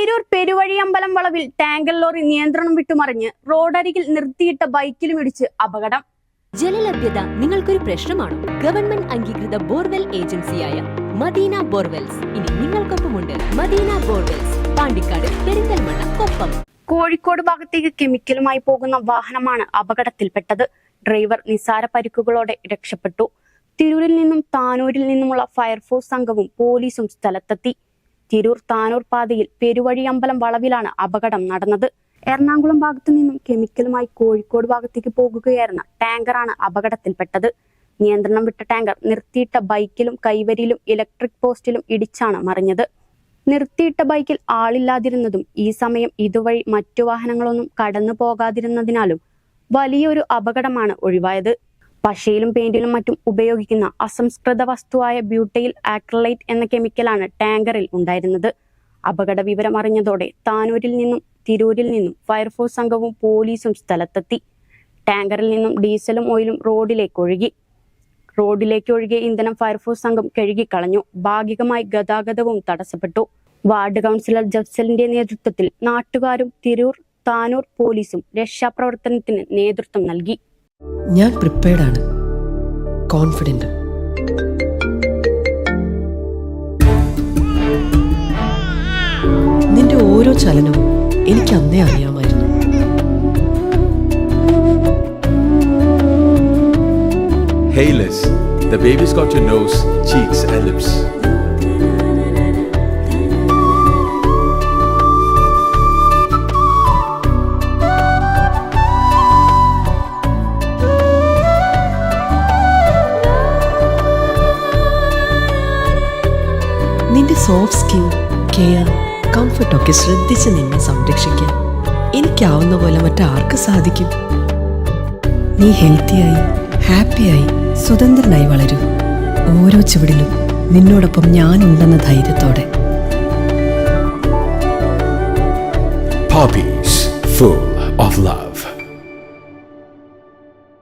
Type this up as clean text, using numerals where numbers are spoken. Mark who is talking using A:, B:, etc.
A: തിരൂർ പെരുവഴിയമ്പലം വളവിൽ tanker lorry നിയന്ത്രണം വിട്ടുമറിഞ്ഞ് റോഡരികിൽ നിർത്തിയിട്ട ബൈക്കിലും ഇടിച്ച് അപകടം.
B: ജലലഭ്യത നിങ്ങൾക്കൊരു പ്രശ്നമാണോ? ഗവൺമെന്റ് അംഗീകൃത ബോർവെൽ ഏജൻസിയായ മദീന ബോർവെൽസ് ഇനി നിങ്ങൾക്കൊപ്പമുണ്ട്. മദീന ബോർവെൽസ്, പാണ്ടിക്കാട്, പെരിന്തൽമണ്ണ, കൊപ്പം.
A: കോഴിക്കോട് ഭാഗത്തേക്ക് കെമിക്കലുമായി പോകുന്ന വാഹനമാണ് അപകടത്തിൽപ്പെട്ടത്. ഡ്രൈവർ നിസാര പരിക്കുകളോടെ രക്ഷപ്പെട്ടു. തിരൂരിൽ നിന്നും താനൂരിൽ നിന്നുമുള്ള ഫയർഫോഴ്സ് സംഘവും പോലീസും സ്ഥലത്തെത്തി. തിരൂർ താനൂർ പാതയിൽ പെരുവഴിയമ്പലം വളവിലാണ് അപകടം നടന്നത്. എറണാകുളം ഭാഗത്തു നിന്നും കെമിക്കലുമായി കോഴിക്കോട് ഭാഗത്തേക്ക് പോകുകയായിരുന്ന ടാങ്കറാണ് അപകടത്തിൽപ്പെട്ടത്. നിയന്ത്രണം വിട്ട ടാങ്കർ നിർത്തിയിട്ട ബൈക്കിലും കൈവരിയിലും ഇലക്ട്രിക് പോസ്റ്റിലും ഇടിച്ചാണ് മറിഞ്ഞത്. നിർത്തിയിട്ട ബൈക്കിൽ ആളില്ലാതിരുന്നതും ഈ സമയം ഇതുവഴി മറ്റു വാഹനങ്ങളൊന്നും കടന്നു പോകാതിരുന്നതിനാലും വലിയൊരു അപകടമാണ് ഒഴിവായത്. പശയിലും പെയിന്റിലും മറ്റും ഉപയോഗിക്കുന്ന അസംസ്കൃത വസ്തുവായ ബ്യൂട്ടൈൽ ആക്രിലൈറ്റ് എന്ന കെമിക്കലാണ് ടാങ്കറിൽ ഉണ്ടായിരുന്നത്. അപകട വിവരം അറിഞ്ഞതോടെ താനൂരിൽ നിന്നും തിരൂരിൽ നിന്നും ഫയർഫോഴ്സ് സംഘവും പോലീസും സ്ഥലത്തെത്തി. ടാങ്കറിൽ നിന്നും ഡീസലും ഓയിലും റോഡിലേക്ക് ഒഴുകിയ ഇന്ധനം ഫയർഫോഴ്സ് സംഘം കഴുകിക്കളഞ്ഞു. ഭാഗികമായി ഗതാഗതവും തടസ്സപ്പെട്ടു. വാർഡ് കൗൺസിലർ ജഫ്സലിന്റെ നേതൃത്വത്തിൽ നാട്ടുകാരും തിരൂർ താനൂർ പോലീസും രക്ഷാപ്രവർത്തനത്തിന് നേതൃത്വം നൽകി.
C: ഞാൻ പ്രിപ്പയർഡാണ്, കോൺഫിഡന്റ്. നിന്റെ ഓരോ ചലനവും എനിക്ക് അന്നേ അറിയാമായിരുന്നു.
D: Hey Liz, the baby's got your nose, cheeks and lips.
C: നിന്റെ സോഫ്റ്റ് സ്കിൻ, കെയർ, കംഫർട്ടൊക്കെ ശ്രദ്ധിച്ച് നിന്നെ സംരക്ഷിക്കാൻ എനിക്കാവുന്ന പോലെ മറ്റാർക്ക് സാധിക്കും? നീ ഹെൽത്തിയായി, ഹാപ്പിയായി, സ്വതന്ത്രനായി വളരൂ. ഓരോ ചുവടിലും നിന്നോടൊപ്പം ഞാനുണ്ടെന്ന ധൈര്യത്തോടെ.
D: Poppies, full of love.